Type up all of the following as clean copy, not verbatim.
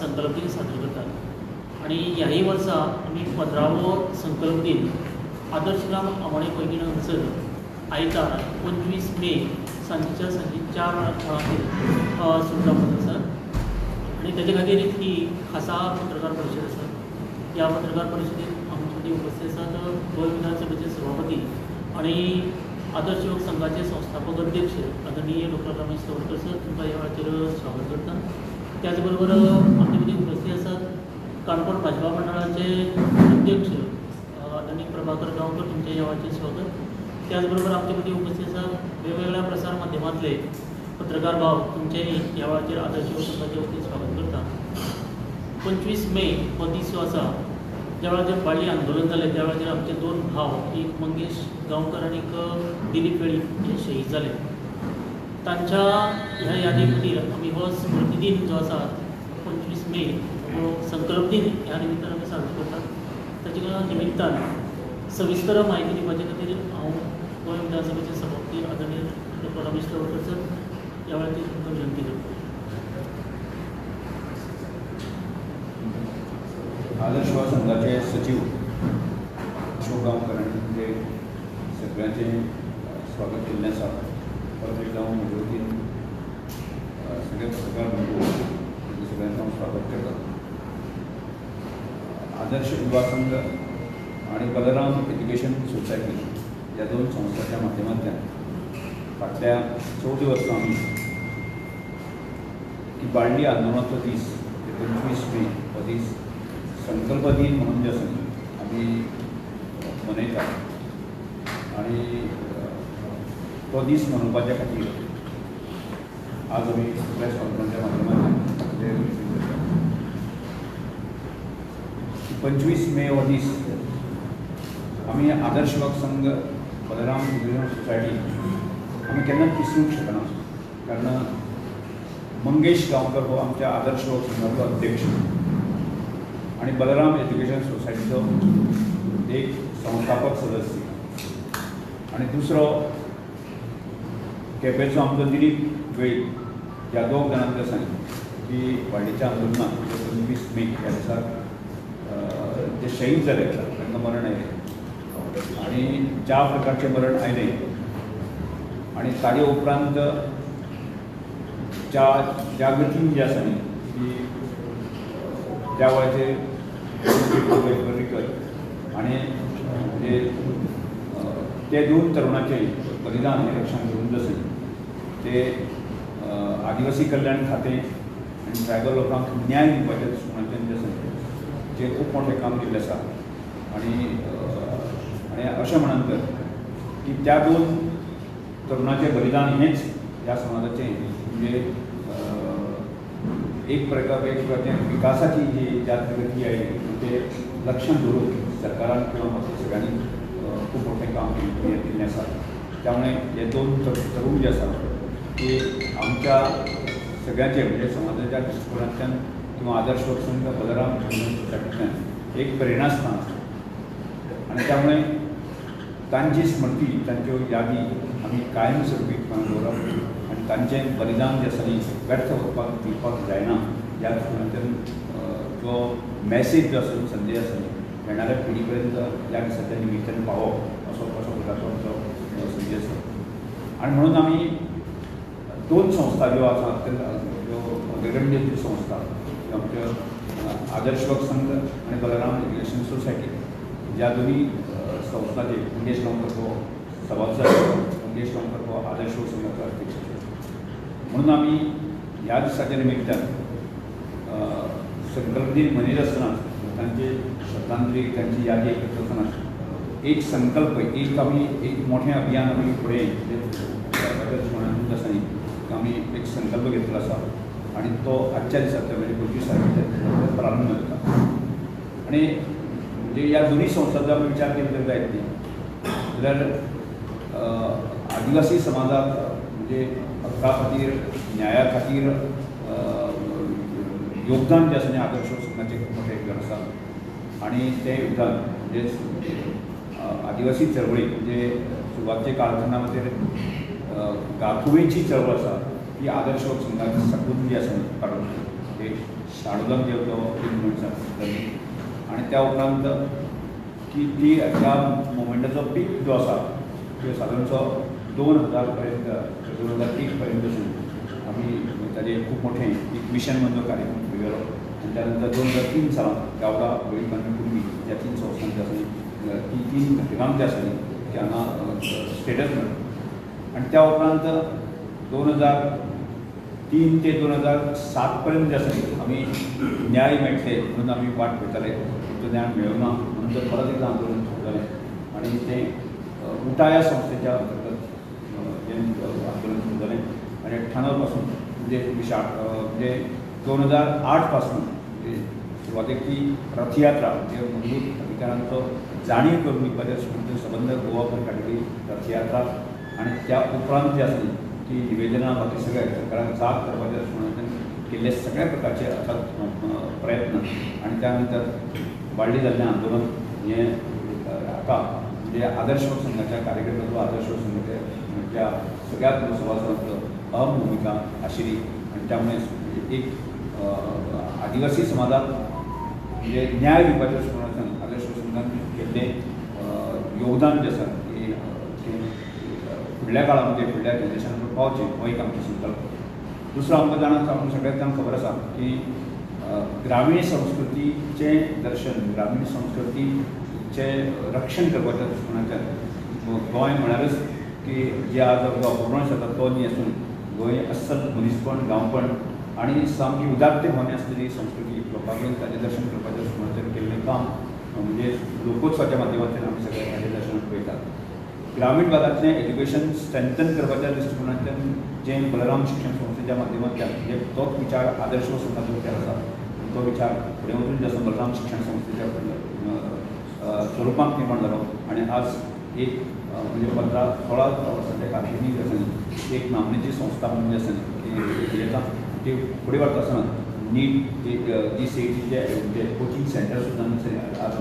संकल्प दिन साजरो करतात आणि ह्याही वर्सा आमी 15वो संकल्प दिन आदर्श ग्राम आमोणे पैंगीण हांगसर आयतार 25 मे सांजेच्या सांजे 4 वरांचेर सुरू जावपाचो आसा आणि तेजे खातीर ही खासा पत्रकार परिशद आसा. ह्या पत्रकार परिशदेंत आमचे मदीं उपस्थित आसात गोंय विधानसभेचे सभापती आणि आदर्श योग संघाचे संस्थापक अध्यक्ष आदरणीय डॉक्टर रमेश तवडकर सर, तुमकां ह्या वेळाचेर स्वागत करता. त्याचबरोबर आमचे मदीं उपस्थित आसात काणकोण भाजपा मंडळाचे अध्यक्ष आदरणीय प्रभाकर गांवकर, तुमचे ह्या वेळाचेर स्वागत. त्याचबरोबर आमचे मदीं उपस्थित आसात वेगवेगळ्या प्रसार माध्यमांतले पत्रकार भाव, तुमचेय ह्या वेळाचेर आदर्श योग संघाचे वतीन स्वागत करता. 25 मे हो दीस जो आसा, ज्या वेळाचेर बाळी आंदोलन जालें त्या वेळाचेर आमचे 2 भाव, एक मंगेश गांवकर आणि एक दिलीप वेळी हे शहीद जाले. तांच्या ह्या यादी खातीर आमी हो स्मृती दिन जो आसा 25 मे हो संकल्प दिन ह्या निमित्तान आमी साजरो करतात. ताच्या निमित्तान सविस्तर म्हायती दिवपाचे खातीर हांव गोंय विधानसभेचे सभापती आदरणीय डॉक्टर रमेश तवडकर सर ह्या वेळाचेर तुमकां विनंती करता. आदर्श युवा संघाचे सचिव अशोक गांवकर हांचे सगळ्यांचे स्वागत केल्लें आसा. परत एकदा हांव म्हजे वतीन सगळे पत्रकार बंधू सगळ्यांचं हांव स्वागत करता. आदर्श युवा संघ आणि बलराम एज्युकेशन सोसायटी ह्या 2 संस्थांच्या माध्यमांतल्यान फाटल्या 14 वर्सां आमी ही बाळली आंदोलनाचो दीस 25 मे हो दीस संकल्प दिन म्हणून जे आसा आमी मनयतात आणि तो दीस मनोवपाच्या खातीर आज आमी प्रेस कॉन्फरन्सच्या माध्यमांतल्यान 25 मे हो दीस आमी आदर्श युवक संघ बलराम एज्युकेशन सोसायटी आमी केन्नाच विसरूंक शकना. कारण मंगेश गांवकर हो आमच्या आदर्श युवक संघाचो अध्यक्ष आणि बलराम एज्युकेशन सोसायटीचो एक संस्थापक सदस्य आणि दुसरो केपेंचो आमचो दिलीप वेळी. ह्या 2 जाणांचे आसा की वाडीच्या आंदोलनात 25 मे ह्या दिसाक जे शहीद जाले तांकां मरण आयलें आणि ज्या प्रकारचे मरण आयलें आणि ताजे उपरांत ज्या गतीन जे आसा न्ही की त्या वेळाचेर आणि ते 2 तरुणाचे बलिदान हे लक्षात घेऊन जसे ते आदिवासी कल्याण खातें आणि ट्रायबल लोकांक न्याय दिवपाच्या दृश्टिकोनाच्यान जे आसा जे खूब मोठें काम केल्लें आसा. आणि अशें म्हणत की त्या 2 तरुणाचें बलिदान हेंच ह्या समाजाचें म्हणजे एक प्रकारचे विकासाची जी ज्या गती आहे ते लक्षात धरून सरकारान किंवा सगळ्यांनी खूप मोठें काम केल्लें आसा. त्यामुळे हे 2 तरुण जे आसा ते आमच्या सगळ्यांचे म्हणजे समाजाच्या दृश्टिकोनांतल्यान किंवा आदर्श युवक संघ बलराम सोसायटींतल्यान एक प्रेरणास्थान आसा. आणि त्यामुळे तांची स्मृती तांच्यो यादी आमी कायमस्वरूपी दवरप आणि तांचें बलिदान जे आसा न्ही व्यर्थ वचपाक दिवपाक जायना ह्या दृश्टिकोनांतल्यान जो मॅसेज जो आसा संदेश आसा न्ही येणाऱ्या पिढी पर्यंत ह्या दिसाच्या निमित्तान पावप असो प्रकारचो आमचो संदेश आसा. आणि म्हणून आमी 2 संस्था ज्यो आसा ज्यो अग्रगण्य ज्यो संस्था आमच्यो आदर्श युवक संघ आणि बलराम एज्युकेशन सोसायटी ज्या दोन्ही संस्थांचे मंगेश गांवकर हो सभासद, मंगेश गांवकर हो आदर्श युवक संघाचो अध्यक्ष. म्हणून आमी ह्या दिसाच्या निमित्तान संकल्प दिन मनयत आसतना तांचे श्रद्धांजली तांची यादी एकत्र करतना एक संकल्प एक मोठें अभियान आमी फुडें म्हणून आसा न्ही आमी एक संकल्प घेतलो आसा आणि तो आजच्या दिसांतल्यान म्हणजे 25 तारखेच्या प्रारंभ जाता. आणि म्हणजे ह्या दोन्ही संस्थांचो आमी विचार केलो जायत न्ही जाल्यार आदिवासी समाजाक म्हणजे हक्का खातीर न्याया खातीर योगदान जे आसा न्ही आदर्श संघाचें खूब मोठें योगदान आसा. आणि ते योगदान म्हणजे आदिवासी चळवळी म्हणजे सुरवातेच्या कालखंडा गाथुवेची चळवळ आसा ती आदर्श संघाची साकून जी आसा काडून म्हणजे शाडोलम जे तो एक मनशां जाली आनी त्या उपरांत की ती त्या मुवमेंटाचो पीक जो आसा तो सादारणसो 2000 पर्यंत 2001 पर्यंत आमी ताजे खूब मोठें एक मिशन म्हणून कार्यक्रम केलो आनी त्यानंतर 2003 सालांत गावडा गोंयकार कुणबी ह्या 3 संस्थांनी जे आसा ती 3 घटकांक जे आसा ती हांगा स्टेटस मेळ्ळो आनी त्या उपरांत 2003 ते 2007 पर्यंत जे आसा आमी न्याय मेळटले म्हणून आमी वाट पळयताले तो न्याय मेळूना म्हणून तर परत एकदां आंदोलन सुरू जालें आनी तें उटाया संस्थेच्या अंतर्गत आंदोलन सुरू जालें आनी 98 पासून म्हणजे 2008 पासून सुरवातेक ती रथयात्रा म्हणजे मूलभूत अधिकारांचो जाणीव करून दिवपाचे संबंध गोवा कॅटेगरी रथयात्रा आनी त्या उपरांत जी आसा ती निवेदनां बाकी सगळ्या सरकाराक जाग करपाच्या दृश्टिकोनांतल्यान केल्ले सगळ्या प्रकारचे अथक प्रयत्न आनी त्या नंतर बाळ्ळी जाल्लें आंदोलन हें हाका म्हणजे आदर्श लोक संघाच्या कार्यकर्त्याचो आदर्श लोक संघाच्या सगळ्यात सभासदांचो अहम भूमिका आशिल्ली आनी त्यामुळे एक आदिवासी समाजाक म्हणजे न्याय दिवपाच्या दृश्टिकोनांतल्यान आदर्श लोक संघान केल्लें योगदान जें आसा फुडल्या काळामध्ये फुडल्या जनरेशनाक पावचें हो एक आमचो संकल्प दुसरो आमकां जाणा आमकां सगळ्याक जाण खबर आसा की ग्रामीण संस्कृतीचें दर्शन ग्रामीण संस्कृतीचें रक्षण करपाच्या दृश्टिकोनांतल्यान गोंय म्हळ्यारच की जे आज अपभ्रंश जाता तो न्ही आसून गोंय अस्सल मनीसपण गांवपण आनी सामकी उदात्ते भावने आसलेली संस्कृती लोकां कडेन ताचें दर्शन करपाच्या दृश्टिकोनांतल्यान केल्लें काम म्हणजे लोकोत्सवाच्या माध्यमांतल्यान आमी सगळे ताचें दर्शन पळयतात ग्रामीण भागातलें एज्युकेशन स्ट्रेंथन करपाच्या दृश्टिकोनांतल्यान जें बलराम शिक्षण संस्थेच्या माध्यमांतल्यान म्हणजे तोच विचार आदर्श संस्थाचो विचार आसा तो विचार फुडें वचून जे आसा बलराम शिक्षण संस्थेच्या स्वरुपांत निर्माण जालो आनी आज एक म्हणजे 15-16 वर्सांच्या कारकिर्दींत जे आसा एक नामनेची संस्था म्हणून जे आसा हेका ती फुडें व्हरता आसतना नीट जी सीईटीचे कोचिंग सेंटर सुद्दां आज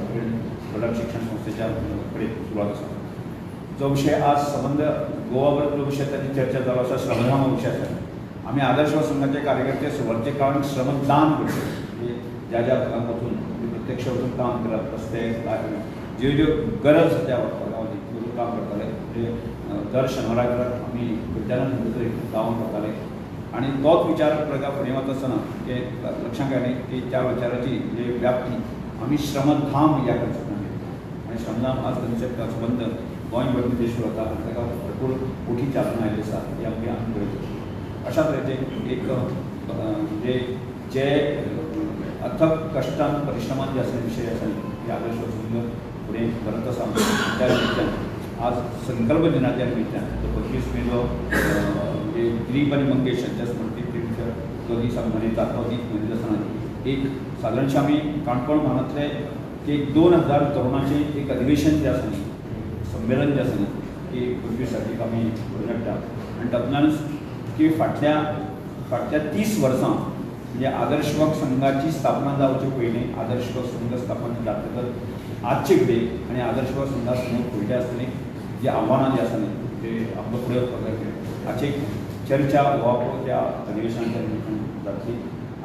बलराम शिक्षण संस्थेच्या कडेन सुरवात आसा जो विषय आज संबंध गोवा बरोबर जो विषय ताची चर्चा जालो आसा श्रमदान हो विशय आसा आमी आदर्श संघाचे कार्यकर्ते सुरवातेच्या काळात श्रमदान करता म्हणजे ज्या ज्या भागांत वचून प्रत्यक्ष वचून काम करप रस्ते ज्यो ज्यो गरज त्या वचून काम करताले म्हणजे दर शेनवाराक आमी कडच्यान गांवांत वताले आनी तोच विचार प्रकार फुडें वता आसतना ते लक्षांत आयलें की त्या विचाराची जे व्याप्ती आमी श्रमधाम ह्या कन्सेप्टान आनी श्रमधाम आज कन्सेप्ट संबंध गोंय भरून देश वता आनी ताका भरपूर मोठी चालना आयिल्ली आसा ही आमी पळयता अशा तरेचें एक म्हणजे जे अथक कश्टान परिश्रमान जे आसा विशय आसा ते आदर्श संघ फुडें व्हरत आसा त्या निमित्यान आज संकल्प दिनाच्या निमित्यान तो 25 मेचो म्हणजे दिलीप आनी मंगेश हांच्या स्मृती जो दीस आमी मनयतात तो दीस मनयता आसतना एक सादारणशें आमी काणकोण म्हालांतले एक 2000 तरुणांचें एक अधिवेशन जें आसा न्ही संमेलन जे आसा न्ही की 25 तारखेक आमी करूंक शकता आनी तातूंतल्यानच की फाटल्या 30 वर्सां म्हणजे आदर्श लोक संघाची स्थापना जावचे पयलीं आदर्श लोक संघ स्थापना जातकच आजचे घडये आनी आदर्श लोक संघा समोर फुडल्या आसतलीं जी आव्हानां जी आसा न्ही ते आमकां फुडें वचपाक जाय हाची चर्चा हो त्या अधिवेशनाच्या निमित्तान जातली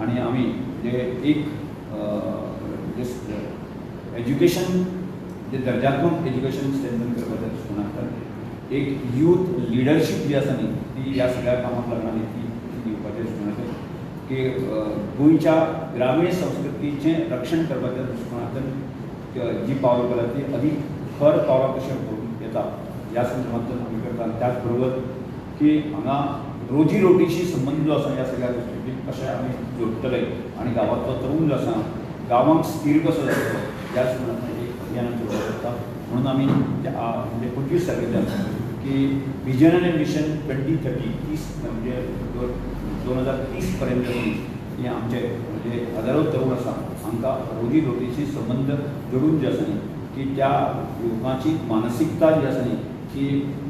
आनी आमी म्हणजे एक एज्युकेशन जे दर्जात्मक एज्युकेशन स्ट्रेंथन करपाच्या दृश्टिकोनांतल्यान एक यूथ लिडरशीप जी आसा न्ही ती ह्या सगळ्या कामाक लागणारी ती दिवपाच्या दृश्टिकोनांतल्यान की गोंयच्या ग्रामीण संस्कृतीचें रक्षण करपाच्या दृश्टिकोनांतल्यान जी पावल उखलल्या ती अदीक खर पावलां कशें करूंक येता ह्या संदर्भांतल्यान आमी करता त्याच बरोबर की हांगा रोजी रोटीशी संबंद जो आसा ह्या सगळ्या गोश्टींनी कशें आमी जोडटले आनी गांवांतलो तरूण जो आसा गांवांक स्थिर कसो जातलो ह्या संदर्भांतल्यान एक अभियान सुरवात करता म्हणून आमी म्हणजे 25 तारखेच्यान की विजन आनी मिशन 2030 म्हणजे 2030 पर्यंत हे आमचे म्हणजे हजारो तरूण आसा हांकां रोजी रोटीशी संबंध जोडून जे आसा न्ही की त्या युवकांची मानसिकता जी आसा न्ही की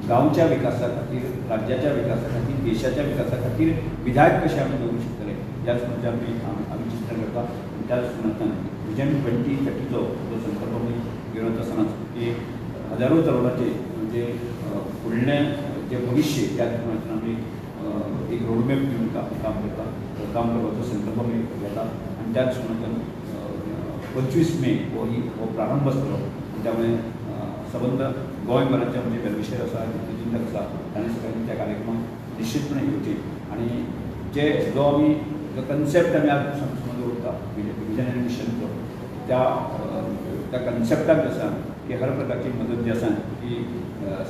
गांवच्या विकासा खातीर राज्याच्या विकासा खातीर देशाच्या विकासा खातीर विधायक कशें आमी दवरूंक शकतले ह्याच म्हणजे आमी चिंतन करता त्याच संदर्भांतल्यान विजन 2030 जो संकल्प आमी घेवन वता आसतना की हजारो तरुणांचे म्हणजे फुडलें जे भविश्य त्या दृश्टिकोनांतल्यान आमी एक रोडमॅप घेऊन काम करता काम करपाचो संकल्प आमी घेता आनी त्या दृश्टिकोनांतल्यान 25 मे हो प्रारंभ आसतलो त्यामुळे संबंध गोंयभराचे म्हणजे बेनिफिशियरी आसा चिंतक आसा तांणी सगळ्यांनी त्या कार्यक्रमाक निश्चितपणे येवचे आणि जो आमी जो कन्सेप्ट आमी आज समज उरता विजन मिशनचो त्या कन्सेप्टाक जे आसा की हर प्रकारची मदत जी आसा ती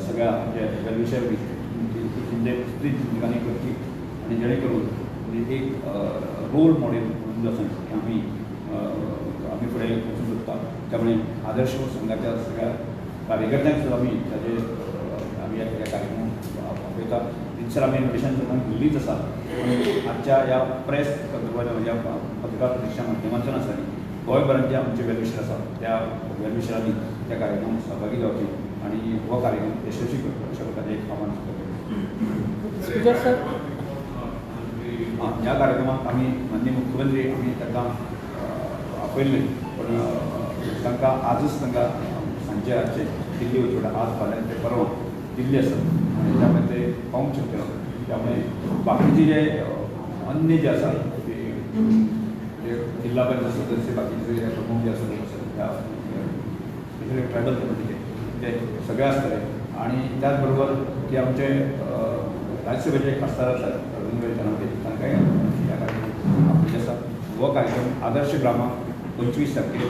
सगळ्या म्हणजे बेनिफिशियरी स्त्री चिंतकांनी करची आणि जेणे करून एक रोल मॉडेल म्हणून जो आसा की आमी फुडें वचूंक सोदता त्यामुळे आदर्श संघाच्या सगळ्या कार्यकर्त्यांक सुद्दां आमी ह्या कार्यक्रमाक आपयता रितसर आमी इन्विटेशन दिल्लीच आसा आजच्या ह्या प्रेस ह्या पत्रकार प्रतिश्ठा माध्यमांतल्यान आसा गोंयभरांत जे आमचे वेलविशर आसा त्या वेलविशरांनी त्या कार्यक्रमात सहभागी जावचे आणि हो कार्यक्रम यशस्वी करता अशा प्रकारे एक आव्हान सर ह्या कार्यक्रमाक आमी माननीय मुख्यमंत्री आमी ताका आपयल्ले पण तांकां आजच तांकां सांजे रातचे दिल्ली वचून आज फाल्यां ते परवा दिल्ली आसात आनी त्यामुळे ते पावूंक शकले ना त्यामुळे बाकीचे जे अन्य जे आसा ते जिल्हा परिषद सदस्य बाकीचे जे प्रमुख जे आसात त्या स्पेशली ट्रायबल कम्युनिटी ते सगळे आसतले आणि त्याचबरोबर जे आमचे राज्यसभेचे खासदार आसात अरविंद जनावते तांकांय ह्या कार्यक्रमाक आपले आसा हो कार्यक्रम आदर्श ग्रामाक 25 तारखेक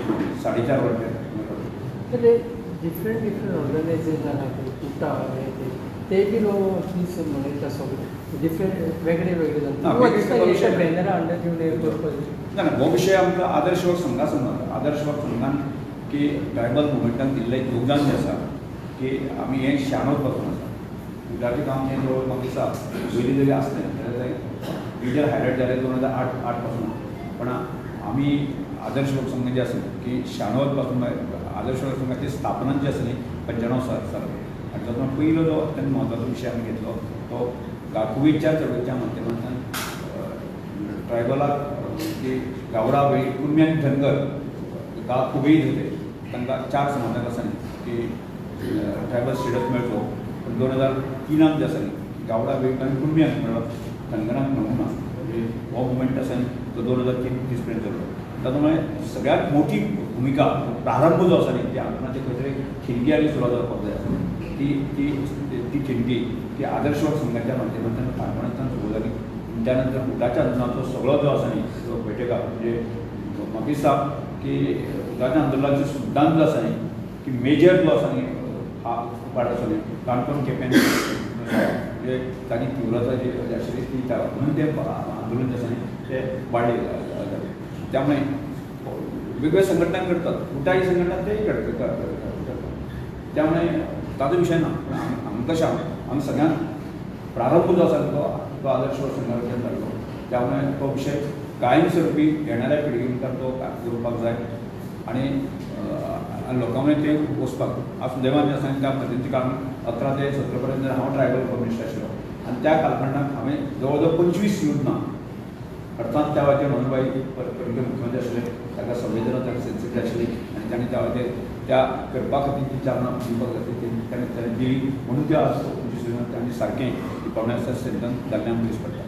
4:30 वरांचेर डिफरंट ऑर्गनायझेशनां कुटा ते बी दीस मनयता सगळे डिफरंट वेगळे वेगळे बॅनरा अंडर घेवन करपाचें ना हो विशय आमकां आदर्श वर्क संघा सांगता आदर्श वर्क संघान की ट्रायबल मुवमेंटान दिल्लें योगदान जें आसा की आमी हें शाणोवप पासून आसा गुजराती काम हें जवळ म्हाका दिसता पयलीं जरी आसलें जाल्यार रिजन हायलायट जालें 2008 पासून पण आमी आदर्श वर्क संघ जे आसा की शाणोवप पासून आदर्श वर्क संघाची स्थापना जी आसा न्ही 95 साली आनी तातूंत पयलो जो अत्यंत म्हत्वाचो विशय आमी घेतलो तो गाकुवीच्या चळवळीच्या माध्यमांतल्यान ट्रायबलाक की गावडा वेळी कुर्मी आनी धनगर गाकुबेय जाते तांकां 4 समाजाक आसा न्ही की ट्रायबल स्टेटस मेळचो पण 2003 जे आसा न्ही गावडा वेळी आनी कुर्मियांक मेळ्ळो धनगरांक मेळूंक ना म्हणजे हो मुवमेंट आसा न्ही तो 2003 पर्यंत जालो तातूंत सगळ्यात मोठी भूमिका प्रारंभ जो आसा न्ही त्या आंदोलनाची खंय तरी खिणगी आनी सुरवात जावपाक जाय आसा ती खिणगी ती आदर्श वर्क संघाच्या माध्यमांतल्यान काणकोणांतल्यान सुरू जाली त्यानंतर उदाच्या आंदोलनाचो सगळो जो आसा न्ही तो बैठका म्हणजे म्हाका दिसता की उदाच्या आंदोलनाचो सिद्धांत जो आसा न्ही की मेजर जो आसा न्ही हा पार्ट आसा न्ही काणकोण केपें म्हणजे ताची तीव्रता जी आशिल्ली ती म्हणून तें आंदोलन जें आसा न्ही तें वाडलें त्यामुळे वेगवेगळ्या संघटना करतात उठाई संघटना तेही करतात त्यामुळे ताजो विषय ना पण आमकां कशें आमी सगळ्यांक प्रारंभ जो आसा तो आदर्श संघटन जाल्लो त्यामुळे तो विषय कायमस्वरुपी येणाऱ्या पिळगे मुखार तो दवरपाक जाय आणि लोकां मेरेन तें वचपाक आज सुदैवान आसा त्या मध्यंतरी काळान 11 ते 17 पर्यंत हांव ट्रायबल कम्युनिस्ट आशिल्लो आनी त्या कालखंडाक हांवें जवळ जवळ 25 योजना अर्थात त्या वेळाचेर मनोहरभाई पर्रीकर मुख्यमंत्री आशिल्ले ताका संवेदना ताका सेन्सिटीव आशिल्ली आनी ताणें त्या वेळाचेर त्या करपा खातीर ती चारणां दिवपाक जाय ताणें दिली म्हणून त्यो आज 25 योजना तांणी सारकें डिपार्टमेंट सेंटरान जाल्लें आमकां दिश्टी पडटा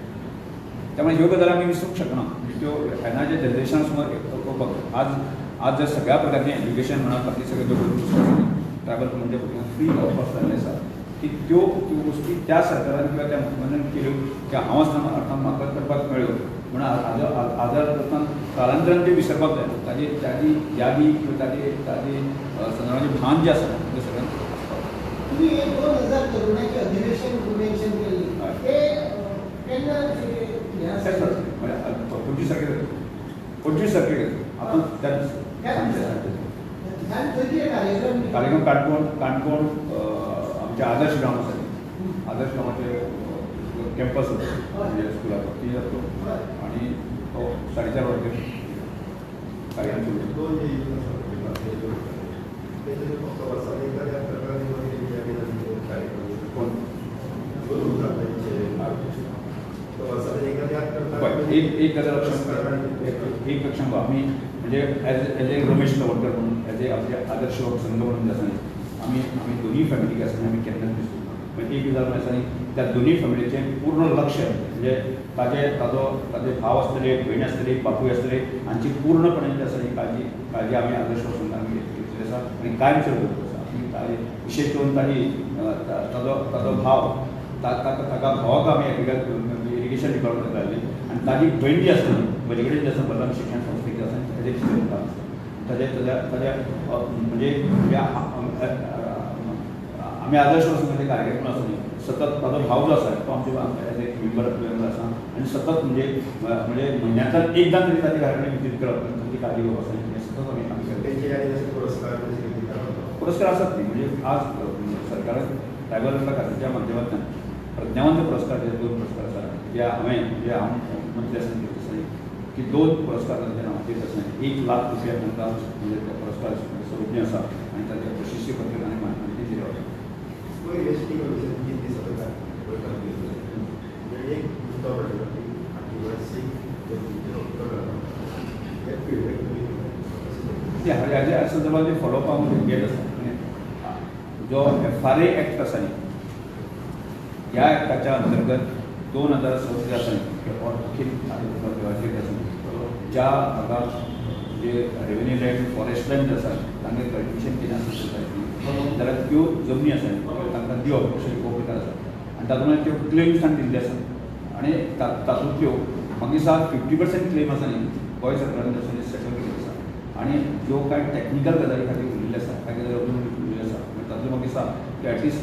त्यामुळे ह्यो गजाली आमी विसरूंक शकना त्यो फायनाच्या जनरेशना समोर करपाक आज जर सगळ्या प्रकारचें एज्युकेशन म्हणा बाकी सगळे ज्यो ट्रायबल म्हणजे फ्री ऑफ जाल्लें आसा की त्यो गोश्टी त्या सरकारान किंवा त्या मुख्यमंत्र्यान केल्यो की हांव आसतना अर्थात म्हाका करपाक मेळ्ळ्यो म्हण आजार करतना कालांतरान ते विसरपाक जाय ताजी यादी किंवा ताजी संदर्भाचें भान जें आसा तें सगळ्यांक तुम्ही 2000 तरुणांचे अधिवेशन मेन्शन केले ते केन्ना 25 तारखेर आपण कार्यक्रम काणकोण आमचे आदर्श ग्राम आसा आदर्श ग्रामाचे कॅम्पस म्हणजे स्कुलाचो ती जातलो आनी तो 4:30 वरांचेर कार्यक्रम एक गजाल लक्षात आम्ही म्हणजे एज ए रमेश लवणकर म्हणून एज ए आमचे आदर्श संघ म्हणून जे आसा आम्ही दोन्ही फॅमिलीक आसा आम्ही केन्नाच दिसतो म्हणजे 1,000 आसा त्या दोन्ही फॅमिलीचें पूर्ण लक्ष म्हणजे ताजे भाव आसतले, भयण आसतली, बापूय आसतले हांची पूर्णपणे जी आसा काळजी आमी आदर्श वसंतान घेतली आसा आनी कायम करत आसा. विशेष करून ताजो भाव ताका भावाक आमी इरिगेशन डिपार्टमेंट घाल्ली आनी ताजी भयण जी आसतली म्हजे कडेन जी आसा बल्लाम शिक्षण संस्थेची आसा ताजे म्हणजे आमी आदर्श वसंताचे कार्यक्रम आसा न्ही सतत ताजो भाव जो आसा तो आमचे एज ए मेंबर आसा आनी सतत म्हणजे म्हयन्यांतल्यान एकदां तरी ताजे घरा कडेन विजीट करप ताची काळजी घेवप आसा हें सतत आमी काम करता. पुरस्कार आसात न्ही म्हणजे आज सरकारान ट्रायबल वेलफेअर खात्याच्या माध्यमांतल्यान प्रज्ञावंत पुरस्कार जे 2 पुरस्कार आसात जे हांव मंत्री आसतना घेत आसा की 2 पुरस्कार तांच्या नांवार दित आसा. 1 लाख रुपया तांकां म्हणजे ते पुरस्कार स्वरुपी आसा आनी तांच्या प्रशस्ती पत्रक आनी माहिती दिली वता. ह्या संदर्भात जे फॉलोअप हांव घेत आसा जो FRA एक्ट आसा न्ही ह्या एक्टाच्या अंतर्गत 2006 जे आसा न्ही ज्या भागात जे रेव्हेन्यू लँड फॉरेस्ट लँड आसा तांकां कल्टिवेशन केलें आसा सोसायटी जाल्यार त्यो जमनी आसा तांकां दिवप अशें खूब प्रकार आसा आनी तातूंत त्यो क्लेम्स तांकां दिल्ले आसा आनी तातूंतल्यो म्हाका दिसता 50% क्लेम आसा न्ही गोंय सरकारान तसो सेटल केल्लो आसा आनी ज्यो कांय टॅक्निकल गजाली खातीर उरिल्ले आसा कांय गजाली अजून उरिल्ले आसा तातूंत म्हाका दिसता की एटलिस्ट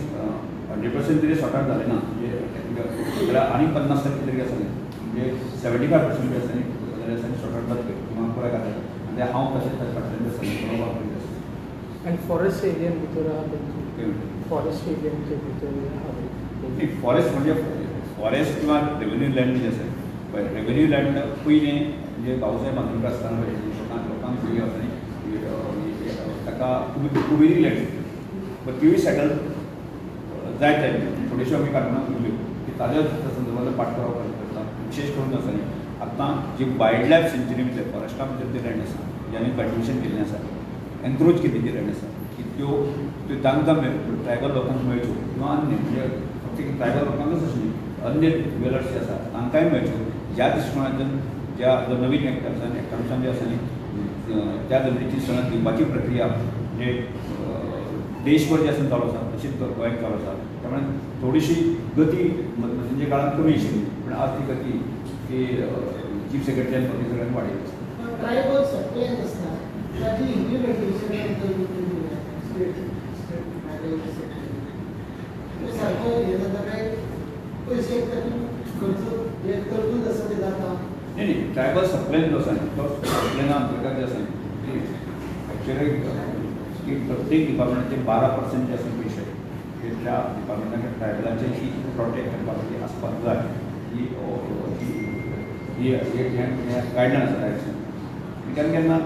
100% तरी सॉर्ट आउट जालें ना म्हणजे टॅक्निकल जाल्यार आनी 50% तरी आसा म्हणजे 75% बी आसा न्ही गजाली आसा सॉर्ट आउट जातल्यो किंवा पुराय जातल्यो आनी हांव तशेंच ताचे फाटल्यान आसा करीत आसा. आणि फॉरेस्ट एरियन भितर आहा फॉरेस्ट एरियनचे भितर आहा फॉरेस्ट म्हणजे फॉरेस्ट किंवा रेव्हेन्यू लँड जे आसा पळय रेव्हेन्यू लँड पयलीं म्हणजे भाऊसाहेब मांद्रेकर आसतना लोकांक पयलीं आसा न्ही ताका कुबेरी लँड बट तिवूय सेटल जायत आयली थोड्योश्यो आमी कारणां उरल्यो की ताज्या संदर्भांतलो पाठपुरावो करता. विशेष करून आसा न्ही आतां जी वायल्ड लायफ सेंच्युरी भितर फॉरेस्टा भितर ती लँड आसा ज्यांनी कल्टिवेशन केल्लें आसा एनक्रोच केल्ली ती लँड आसा की त्यो तांकां ट्रायबल लोकांक मेळच्यो किंवा अन्य म्हणजे फक्त ट्रायबल लोकांकच अशें न्ही अन्य वेलर्स जे आसा तांकांय मेळच्यो ज्या दृश्टिकोनांतल्यान ज्या जो नवीन एक्ट आसा एक्टानुसार जे आसा न्ही त्या जमनीची सनद दिवपाची प्रक्रिया म्हणजे देशभर जे आसा चालू आसा तशीच गोंयांत चालू आसा त्यामुळे थोडीशी गती म्हणजे काळात कमी आशिल्ली पूण आज ती गती की चीफ सेक्रेटरीन बाकी सगळ्यांनी वाडयली आसा. ट्रायबल सप्लायन आसता ताची इम्प्लिमेंटेशन सारको हे जाता काय पयशे खर्च हे तरतूद आसा ते जाता नाही ट्रायबल सप्लायन जो आसा तो सप्लायना अंतर्गत जे आसा ती एक्चुअली की प्रत्येक डिपार्टमेंटाचे 12% जे आसा पयशे ते त्या डिपार्टमेंटाच्या ट्रायबलांचे ही प्रोटेक्ट करपाक आसपाक जाय ही गायडलायन आसा डायरेक्शन केन्ना केन्ना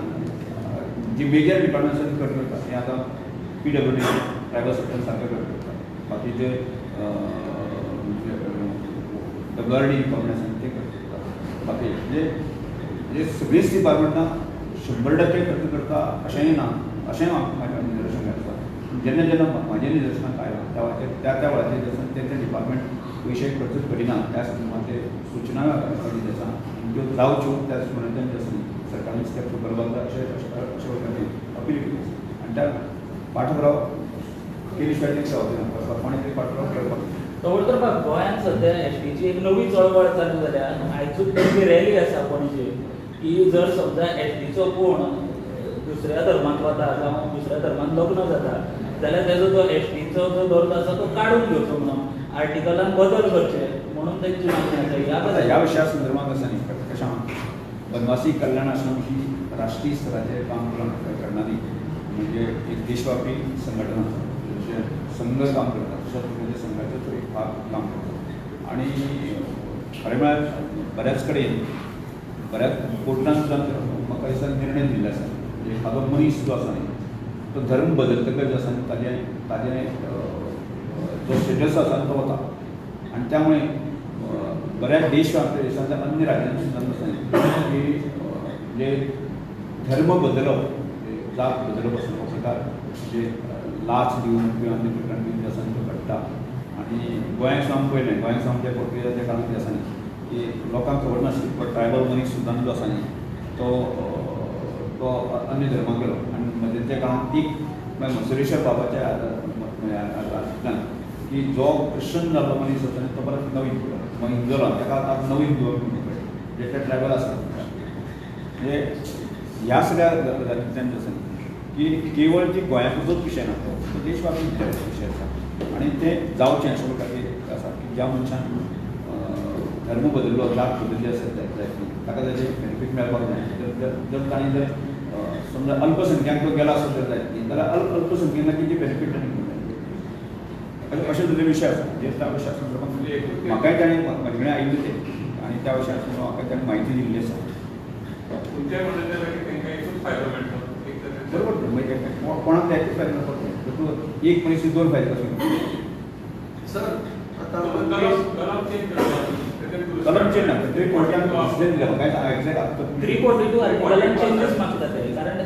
जी मेजर डिपार्टमेंट आसा ती कट करता हें आतां PWD ट्रायबल सप्लायन सारकें कट करता बाकीचे गवर्निंग डिपार्टमेंट आसा ते कट करता बाकी म्हणजे सगळींच डिपार्टमेंटां 100% खर्च करता अशेंय ना अशें म्हाजें निदर्शन घालता. जेन्ना जेन्ना म्हाजें निदर्शनाक आयलां त्या वेळाचेर जे आसा ते डिपार्टमेंट पयशे खर्च करिना त्या संदर्भांतले सूचना दिल्ल्यो आसा त्यो जावच्यो त्या दृश्टिकोनांतल्यान जे आसा सरकारान स्टेप करपाक जाय अशे वटेन अपील केली आसा आनी त्या पाठपुराव केली शिवाय ते जावचें ना कोणें तरी पाठपुराव करपाक दवरपाक गोंयांत सध्या एसटीची एक नवी चळवळ चालू जाल्या आयजूच एक रॅली आसा पणजे की जर समजा एसटीचो कोण दुसऱ्या धर्मांत वता जावं दुसऱ्या धर्मांत लग्न जाता जाल्यार तेजो जो एसटीचो जो दर्जो आसा तो काडून घेवचो म्हणून आर्टिकलान बदल करचे म्हणून तांची मागणी आसा. ह्या विशया संदर्भात आसा न्ही कशें वनवासी कल्याण आश्रम ही राष्ट्रीय स्तराचेर काम करणारी म्हणजे एक देशव्यापी संघटना आसा जशें संघ काम करता तशेंच म्हणजे संघाचो तो एक भाग काम करता आनी खरें म्हळ्यार बऱ्याच कडेन बऱ्याच कोर्टान सुद्दां म्हाका दिसता निर्णय दिल्ले आसा म्हणजे एखादो मनीस जो आसा न्ही तो धर्म बदलतकच जो आसा न्ही ताजें जो स्टेटस आसा तो वता आनी त्यामुळे बऱ्याच देश आपल्या देशांतल्या अन्य राज्यांनी सुद्दां आसा की म्हणजे धर्म बदलप जात बदलप आसा प्रकार म्हणजे लाच दिवन किंवा अन्य प्रकार दिवन जो आसा तो घडटा आनी गोंयांक सुद्दां आमी पळयलें गोंयांक सुद्दां आमच्या पोर्तुगेजाच्या काळांत कितें आसा न्ही की लोकांक खबर नाशिल्ली पण ट्रायबल मनीस सुद्दां जो आसा न्ही तो अन्य धर्माक गेलो आनी मध्यंतच्या काळांत ती सुरेश्वर बाबाच्या हातूंतल्यान की जो क्रिश्चन जाल्लो मनीस आसा तो परत नवीन हिंदू जालो ताका आतां नवीन हिंदू जे ट्रायबल आसा म्हणजे ह्या सगळ्या गजालींतल्यान आसा की केवळ जी गोंयांतूच विशय ना तो देशव्यापी विशय आसा आनी तें जावचें अशें खातीर आसा की ज्या मनशान धर्म बदल्लो जात बदल्ली आसा ताका ताजें बेनिफीट मेळपाक जाय जर ताणें जर समजा अल्पसंख्यांक तो गेला आसत जाल्यार अल्पसंख्यांकांची जी बेनिफीट ताणें घेवंक जाय अशे तरेचे विशय आसा जे त्या विशया संदर्भात म्हाकाय ताणें म्हजे कडेन आयिल्ले ते आनी त्या विशया संदर्भात म्हाका ताणें म्हायती दिल्ली आसा बरोबर म्हणजे कोणाक त्याचे फायदे पडतो एक मनीस दोन फायदे कशे सर आता कलम चेंज ना तरी कोर्टान डिसिजन दिला काय एक्झॅक्ट 342 आर्टिकलान चेंजेस मागता ते कारण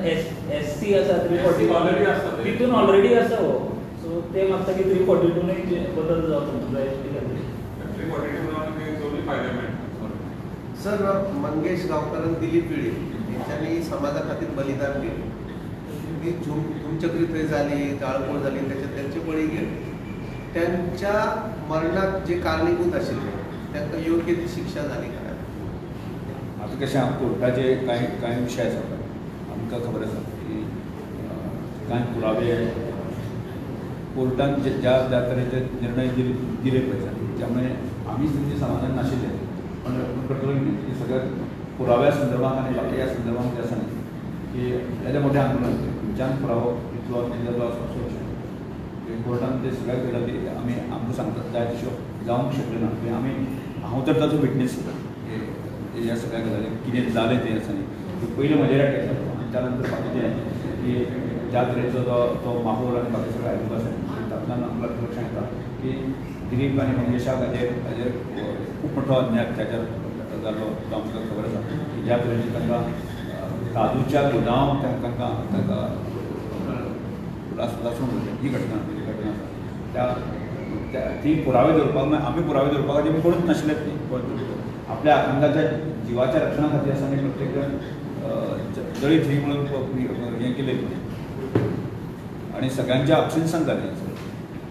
एससी आसा 340 ऑलरेडी आसा तितून ऑलरेडी आसा हो सो ते मागता की 342 ने बदल जावचो एसटी खातीर 342 मध्ये दोन्ही फायदे मेळटा सर मंगेश गांवकर आणि दिलीप पिळे यांच्यानी समाजा खातीर बलिदान केले ती धुमचक्री थंय जाली जाळपोळ जाली त्याच्यात त्यांचे बळी गेले त्यांच्या मरणाक जे कारणीभूत आशिल्ले त्यांना योग्य ती शिक्षा झाली काय आता कशें कोर्टाचे कांय विशय आसा आमकां खबर आसा की कांय पुरावे कोर्टान ज्या तरेचे निर्णय दिले पळय त्यामुळे आमी तुमच्या समाजान नाशिल्ले पण करतलो सगळ्या पुराव्या संदर्भात आनी बाकीच्या संदर्भात जे आसा न्ही की येदे मोठे आंदोलन खंयच्यान पुरावो इतलो जो आसा कोर्टान ते सगळ्या गजाली आमी आमकां सांगतात जाय तश्यो जावंक शकल्यो ना की आमी हांव तर ताचो विटनेस ह्या सगळ्या गजाली कितें जालें तें आसा न्ही की पयलीं म्हजेर अटॅक जालो आनी त्या नंतर बाकीचें की ज्या तरेचो तो माहोल आनी बाकी सगळें आयिल्लो आसा तातूंतल्यान आमकां लक्षांत येता की दिलीप आनी मंगेशाक हाजेर खूब मोठो अन्याय अत्याचार जाल्लो तो आमकां खबर आसा की ज्या तरेची तांकां काजूच्या गोदाम तांकां लासून ही घटना आसा ती पुरावे दवरपाक आमी पुरावे दवरपाक खातीर कोणूच नाशिल्लेच न्ही आपल्या आखंडाच्या जिवाच्या रक्षणा खातीर आसा आनी प्रत्येक जळीत ही म्हणून हें केलें आनी सगळ्यांच्या अक्षिंसान जालें